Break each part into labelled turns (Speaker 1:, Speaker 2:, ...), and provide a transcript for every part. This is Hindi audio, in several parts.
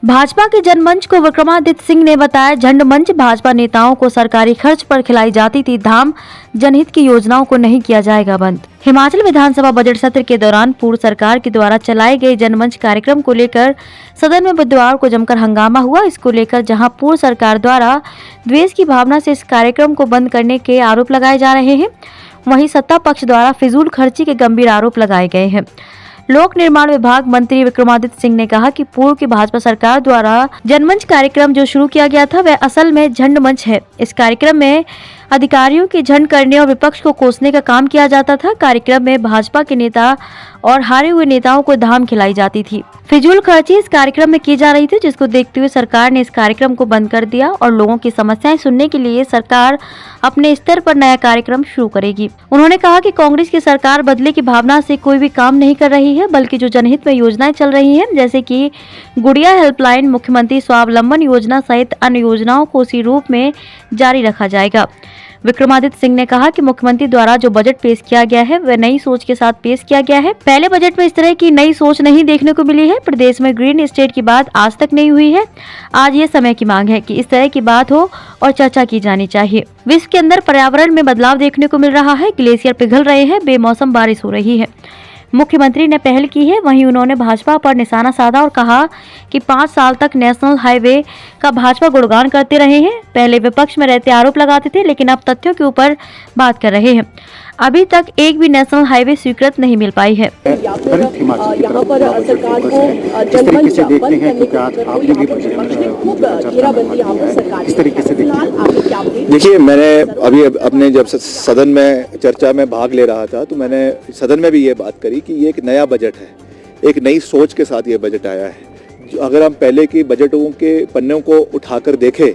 Speaker 1: भाजपा के जनमंच को विक्रमादित्य सिंह ने बताया, झंड मंच भाजपा नेताओं को सरकारी खर्च पर खिलाई जाती थी धाम, जनहित की योजनाओं को नहीं किया जाएगा बंद। हिमाचल विधानसभा बजट सत्र के दौरान पूर्व सरकार के द्वारा चलाए गए जनमंच कार्यक्रम को लेकर सदन में बुधवार को जमकर हंगामा हुआ। इसको लेकर जहां पूर्व सरकार द्वारा द्वेष की भावना से इस कार्यक्रम को बंद करने के आरोप लगाए जा रहे हैं, वहीं सत्ता पक्ष द्वारा फिजूल खर्ची के गंभीर आरोप लगाए गए हैं। लोक निर्माण विभाग मंत्री विक्रमादित्य सिंह ने कहा कि पूर्व की भाजपा सरकार द्वारा जनमंच कार्यक्रम जो शुरू किया गया था वह असल में झंड मंच है। इस कार्यक्रम में अधिकारियों की झंड करने और विपक्ष को कोसने का काम किया जाता था। कार्यक्रम में भाजपा के नेता और हारे हुए नेताओं को धाम खिलाई जाती थी। फिजूल खर्ची इस कार्यक्रम में की जा रही थी, जिसको देखते हुए सरकार ने इस कार्यक्रम को बंद कर दिया और लोगों की समस्याएं सुनने के लिए सरकार अपने स्तर पर नया कार्यक्रम शुरू करेगी। उन्होंने कहा कि कांग्रेस की सरकार बदले की भावना से कोई भी काम नहीं कर रही है, बल्कि जो जनहित में योजनाएं चल रही हैं, जैसे कि गुड़िया हेल्पलाइन, मुख्यमंत्री स्वावलंबन योजना सहित अन्य योजनाओं को उसी रूप में जारी रखा जाएगा। विक्रमादित्य सिंह ने कहा कि मुख्यमंत्री द्वारा जो बजट पेश किया गया है वह नई सोच के साथ पेश किया गया है। पहले बजट में इस तरह की नई सोच नहीं देखने को मिली है। प्रदेश में ग्रीन स्टेट की बात आज तक नहीं हुई है। आज ये समय की मांग है कि इस तरह की बात हो और चर्चा की जानी चाहिए। विश्व के अंदर पर्यावरण में बदलाव देखने को मिल रहा है, ग्लेशियर पिघल रहे हैं, बेमौसम बारिश हो रही है। मुख्यमंत्री ने पहल की है। वहीं उन्होंने भाजपा पर निशाना साधा और कहा कि 5 साल तक नेशनल हाईवे का भाजपा गुणगान करते रहे हैं। पहले विपक्ष में रहते आरोप लगाते थे, लेकिन अब तथ्यों के ऊपर बात कर रहे हैं। अभी तक एक भी नेशनल हाईवे स्वीकृत नहीं मिल पाई है।
Speaker 2: यहाँ पर सरकार को जनमंच बंद करने को आपने भी खूब घेराबंदी यहाँ पर सरकार इस तरीके से
Speaker 3: देखिए, मैंने अभी अपने जब सदन में चर्चा में भाग ले रहा था तो मैंने सदन में भी ये बात करी कि ये एक नया बजट है, एक नई सोच के साथ ये बजट आया है। अगर हम पहले की बजटों के पन्नों को उठाकर देखें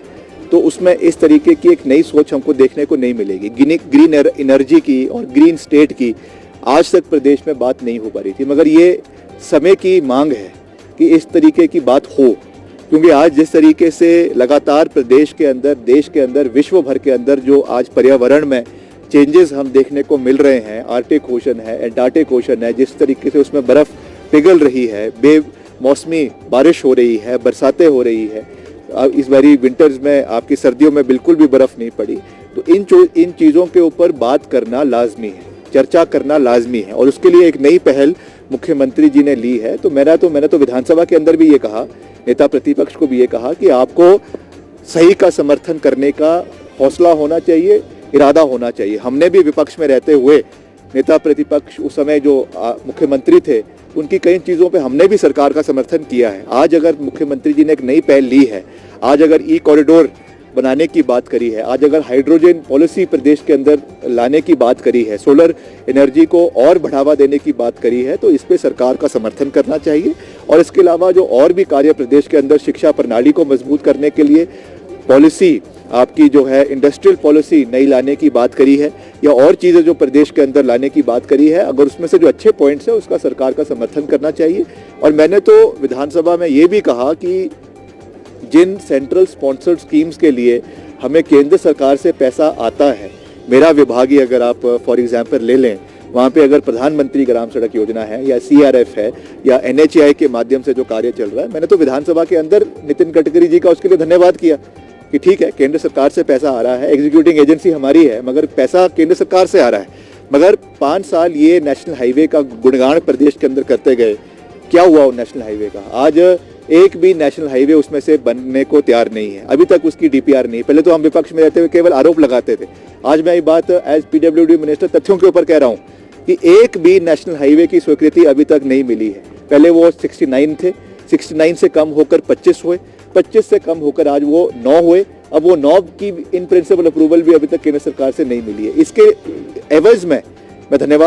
Speaker 3: तो उसमें इस तरीके की एक नई सोच हमको देखने को नहीं मिलेगी। ग्रीन एनर्जी की और ग्रीन स्टेट की आज तक प्रदेश में बात नहीं हो पा रही थी, मगर ये समय की मांग है कि इस तरीके की बात हो, क्योंकि आज जिस तरीके से लगातार प्रदेश के अंदर, देश के अंदर, विश्व भर के अंदर जो आज पर्यावरण में चेंजेस हम देखने को मिल रहे हैं, आर्कटिक ओशन है, एंटार्क्टिक ओशन है, जिस तरीके से उसमें बर्फ़ पिघल रही है, बेमौसमी बारिश हो रही है, बरसातें हो रही है, इस बारी विंटर्स में आपकी सर्दियों में बिल्कुल भी बर्फ़ नहीं पड़ी, तो इन चीज़ों के ऊपर बात करना लाजमी है, चर्चा करना लाजमी है और उसके लिए एक नई पहल मुख्यमंत्री जी ने ली है। तो मैंने तो विधानसभा के अंदर भी ये कहा, नेता प्रतिपक्ष को भी ये कहा कि आपको सही का समर्थन करने का हौसला होना चाहिए, इरादा होना चाहिए। हमने भी विपक्ष में रहते हुए नेता प्रतिपक्ष उस समय जो मुख्यमंत्री थे उनकी कई चीज़ों पे हमने भी सरकार का समर्थन किया है। आज अगर मुख्यमंत्री जी ने एक नई पहल ली है, आज अगर ई कॉरिडोर बनाने की बात करी है, आज अगर हाइड्रोजन पॉलिसी प्रदेश के अंदर लाने की बात करी है, सोलर एनर्जी को और बढ़ावा देने की बात करी है, तो इस पे सरकार का समर्थन करना चाहिए। और इसके अलावा जो और भी कार्य प्रदेश के अंदर शिक्षा प्रणाली को मजबूत करने के लिए पॉलिसी आपकी जो है इंडस्ट्रियल पॉलिसी नई लाने की बात करी है, या और चीज़ें जो प्रदेश के अंदर लाने की बात करी है, अगर उसमें से जो अच्छे पॉइंट्स है उसका सरकार का समर्थन करना चाहिए। और मैंने तो विधानसभा में ये भी कहा कि जिन सेंट्रल स्पॉन्सर्ड स्कीम्स के लिए हमें केंद्र सरकार से पैसा आता है, मेरा विभाग ही अगर आप फॉर एग्जांपल ले लें, वहाँ पे अगर प्रधानमंत्री ग्राम सड़क योजना है या CRF है या NHAI के माध्यम से जो कार्य चल रहा है, मैंने तो विधानसभा के अंदर नितिन गडकरी जी का उसके लिए धन्यवाद किया कि ठीक है, केंद्र सरकार से पैसा आ रहा है, एग्जीक्यूटिंग एजेंसी हमारी है, मगर पैसा केंद्र सरकार से आ रहा है। मगर 5 साल ये नेशनल हाईवे का गुणगान प्रदेश के अंदर करते गए, क्या हुआ वो नेशनल हाईवे का? आज एक भी नेशनल हाईवे उसमें से बनने को तैयार नहीं है, अभी तक उसकी DPR नहीं। पहले तो हम विपक्ष में रहते हुए केवल आरोप लगाते थे, आज मैं ये बात एज PWD मिनिस्टर तथ्यों के ऊपर कह रहा हूँ कि एक भी नेशनल हाईवे की स्वीकृति अभी तक नहीं मिली है। पहले वो 69 थे, 69 से कम होकर 25 हुए, 25 से कम होकर आज वो 9 हुए, अब वो 9 की इन प्रिंसिपल अप्रूवल भी अभी तक केंद्र सरकार से नहीं मिली है। इसके एवज में मैं धन्यवाद